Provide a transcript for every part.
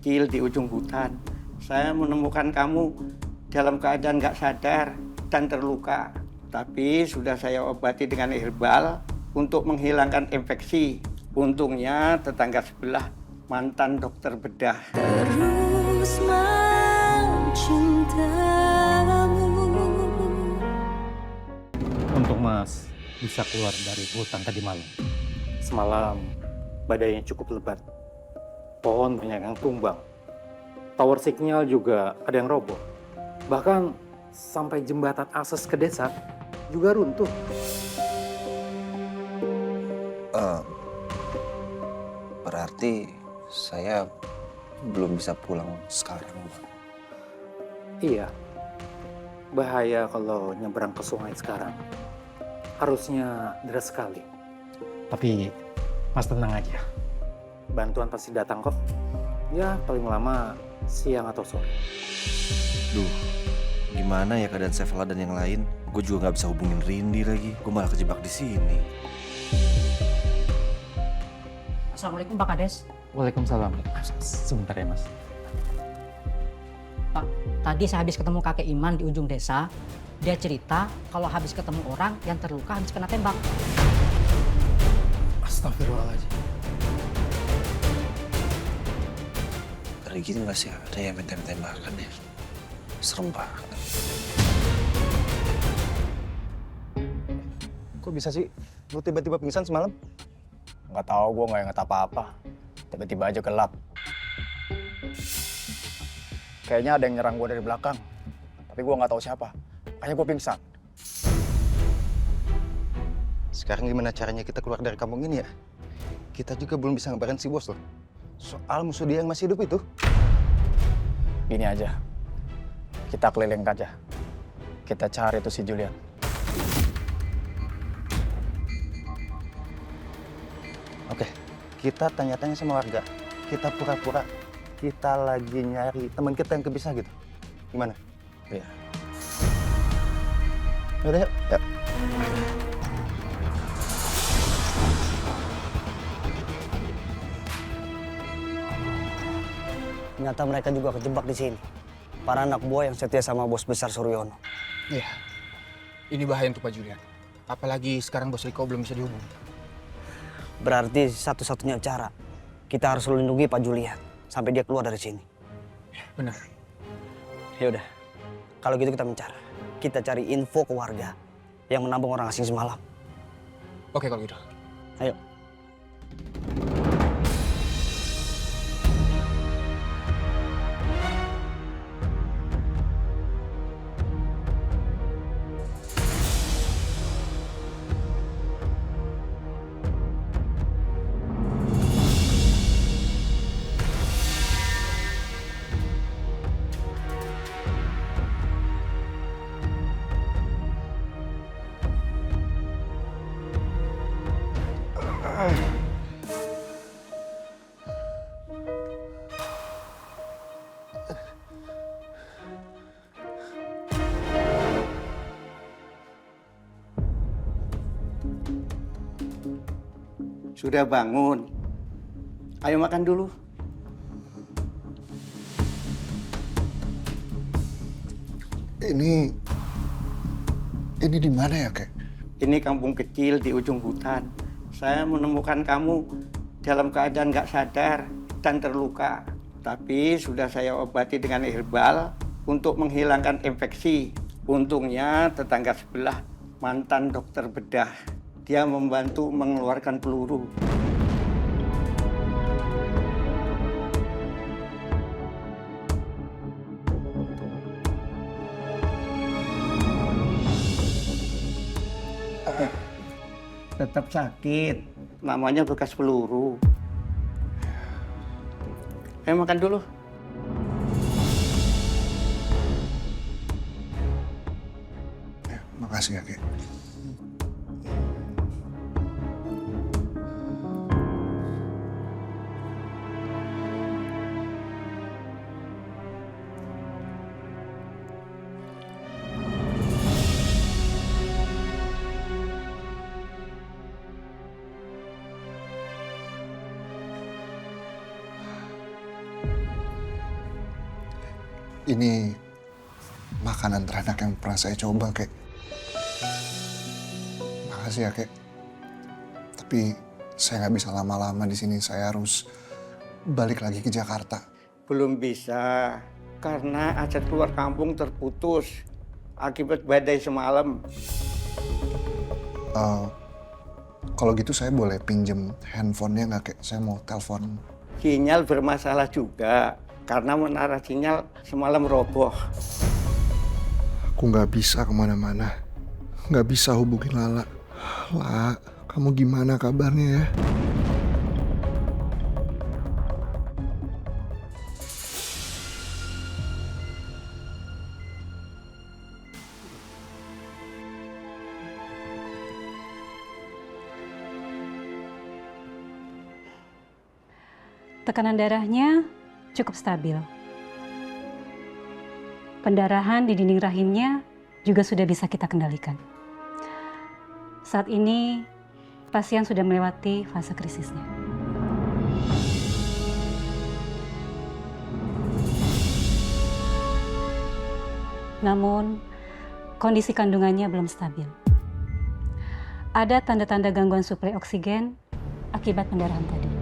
kecil di ujung hutan. Saya menemukan kamu dalam keadaan nggak sadar dan terluka. Tapi sudah saya obati dengan herbal untuk menghilangkan infeksi. Untungnya tetangga sebelah mantan dokter bedah. Terus mencintamu. Untuk Mas bisa keluar dari hutan tadi malam. Semalam badainya cukup lebat. Pohon banyak yang tumbang. Tower signal juga ada yang roboh. Bahkan sampai jembatan akses ke desa juga runtuh. Berarti saya belum bisa pulang sekarang, Bang. Iya. Bahaya kalau nyebrang ke sungai sekarang. Harusnya deras sekali. Tapi Mas tenang aja. Bantuan pasti datang kok. Ya paling lama siang atau sore. Duh, gimana ya keadaan Sevela dan yang lain? Gue juga nggak bisa hubungin Rindy lagi. Gue malah kejebak di sini. Assalamualaikum Pak Kades. Waalaikumsalam. Sebentar ya Mas. Pak, tadi saya habis ketemu kakek Iman di ujung desa. Dia cerita kalau habis ketemu orang yang terluka habis kena tembak. Astagfirullahaladzim. Ngeri gitu nggak sih ada yang main tembak-tembakan ya? Serem banget. Kok bisa sih lu tiba-tiba pingsan semalam? Nggak tahu, gue nggak inget apa-apa. Tiba-tiba aja gelap. Kayaknya ada yang nyerang gue dari belakang. Tapi gue nggak tahu siapa. Makanya gue pingsan. Sekarang gimana caranya kita keluar dari kampung ini ya? Kita juga belum bisa ngabarin si bos loh. Soal musuh dia yang masih hidup itu. Gini aja. Kita keliling aja. Kita cari tuh si Julian. Oke, kita tanya-tanya sama warga. Kita pura-pura kita lagi nyari teman kita yang kepisah gitu. Gimana? Iya. Yaudah, yuk. Yuk. Ternyata mereka juga kejebak di sini. Para anak buah yang setia sama bos besar Suryono. Iya, ini bahaya untuk Pak Julian. Apalagi sekarang bos Riko belum bisa dihubungi. Berarti satu-satunya cara kita harus melindungi Pak Julian sampai dia keluar dari sini. Benar. Ya udah, kalau gitu kita mencari. Kita cari info ke warga yang menampung orang asing semalam. Oke kalau gitu. Ayo. Sudah bangun? Ayo makan dulu. Ini di mana ya, Kek? Ini kampung kecil di ujung hutan. Saya menemukan kamu dalam keadaan nggak sadar dan terluka. Tapi sudah saya obati dengan herbal untuk menghilangkan infeksi. Untungnya tetangga sebelah mantan dokter bedah. Dia membantu mengeluarkan peluru. Tetap sakit. Namanya bekas peluru. Ayo makan dulu. Makasih ya, Kek. Ini makanan teranak yang pernah saya coba, Kek. Makasih ya, Kek. Tapi saya nggak bisa lama-lama di sini. Saya harus balik lagi ke Jakarta. Belum bisa, karena aset keluar kampung terputus akibat badai semalam. Kalau gitu saya boleh pinjem handphonenya nggak, Kek? Saya mau telepon. Sinyal bermasalah juga, karena menara sinyal semalam roboh. Aku nggak bisa kemana-mana. Nggak bisa hubungin Lala. Lala, kamu gimana kabarnya ya? Tekanan darahnya cukup stabil. Pendarahan di dinding rahimnya juga sudah bisa kita kendalikan. Saat ini, pasien sudah melewati fase krisisnya. Namun, kondisi kandungannya belum stabil. Ada tanda-tanda gangguan suplai oksigen akibat pendarahan tadi.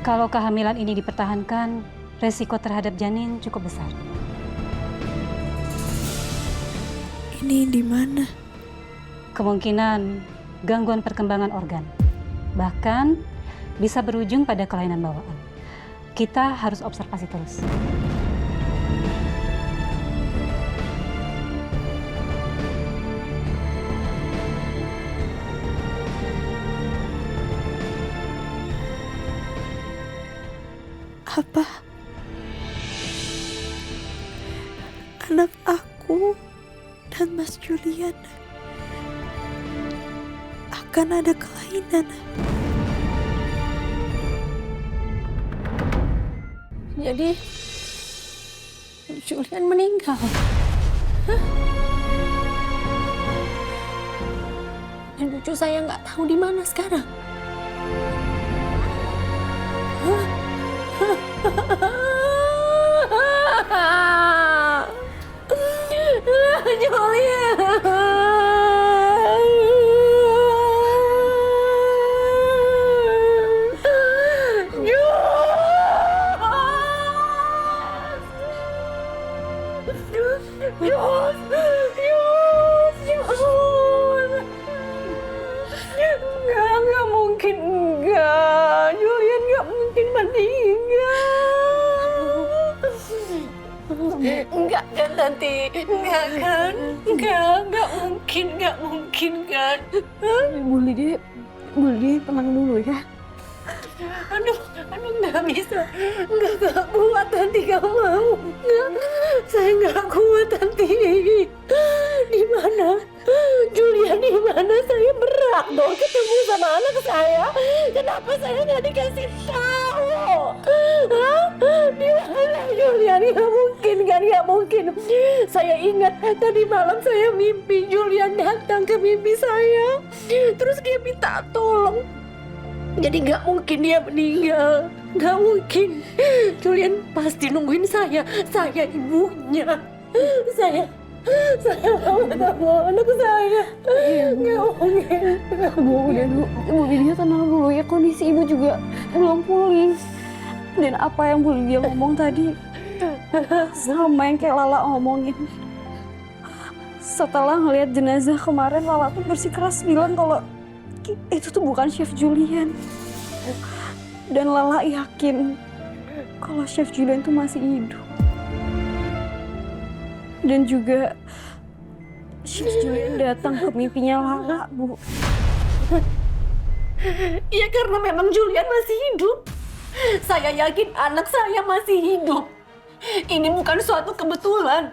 Kalau kehamilan ini dipertahankan, resiko terhadap janin cukup besar. Ini di mana? Kemungkinan gangguan perkembangan organ. Bahkan bisa berujung pada kelainan bawaan. Kita harus observasi terus. Apa? Anak aku dan Mas Julian akan ada kelainan. Jadi Julian meninggal. Hah? Dan cucu saya nggak tahu di mana sekarang. Hah? Julian. Nggak mungkin enggak. Julian nggak mungkin meninggal. Enggak kan Tanti? Enggak kan? Enggak mungkin kan? Bu Lydia tenang dulu ya. Aduh, nggak bisa. Nggak kuat Tanti, kamu mau? Saya nggak kuat Tanti. Di mana? Julian di mana? Saya berhak dong ketemu sama anak saya. Kenapa saya nggak dikasih tahu? Hah? Di mana Julian? Nggak mungkin. Saya ingat tadi malam saya mimpi Julian datang ke mimpi saya. Terus dia minta tolong. Jadi nggak mungkin dia meninggal. Nggak mungkin. Julian pasti nungguin saya. Saya ibunya. Saya mau ketemu anak saya. Nggak mungkin. Bu Lydia tenang dulu ya, kondisi ibu juga belum pulih. Dan apa yang Bu Lydia ngomong tadi sama yang kayak Lala ngomongin. Setelah ngelihat jenazah kemarin, Lala tuh bersikeras bilang kalau itu tuh bukan Chef Julian. Dan Lala yakin kalau Chef Julian tuh masih hidup. Dan juga Chef Julian datang ke mimpinya Lala, Bu. Iya, karena memang Julian masih hidup. Saya yakin anak saya masih hidup. Ini bukan suatu kebetulan.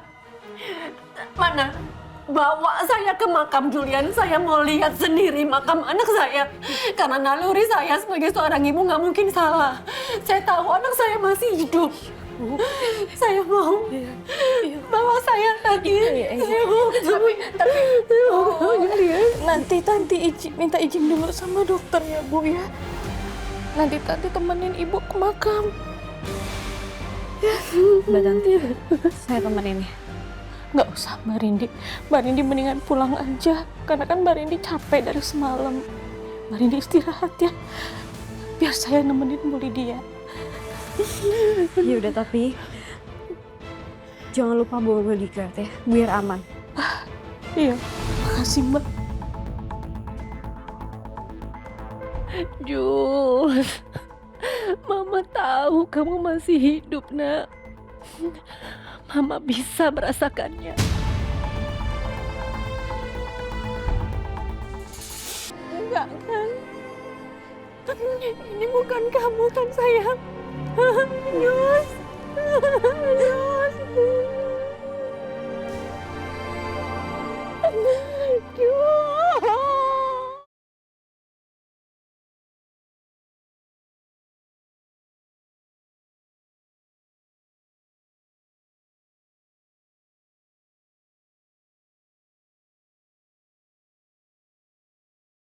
Mana? Bawa saya ke makam Julian. Saya mau lihat sendiri makam anak saya. Karena naluri saya sebagai seorang ibu nggak mungkin salah. Saya tahu anak saya masih hidup. Saya mau bawa saya lagi. Saya mau tapi nanti Tanti minta izin dulu sama dokter ya Bu ya. Nanti Tanti temenin ibu ke makam. Mbak Tanti, saya temenin ya. Nggak usah Mbak Rindi. Mbak Rindi mendingan pulang aja. Karena kan Mbak Rindi capek dari semalam. Mbak Rindi istirahat ya. Biar saya nemenin Bu Lydia. Ya udah, tapi jangan lupa bawa bodyguard ya, biar aman. Iya, makasih Mbak. Jul, Mama tahu kamu masih hidup, Nak. Mama bisa merasakannya. Enggak kan? Ini bukan kamu kan sayang? Yus.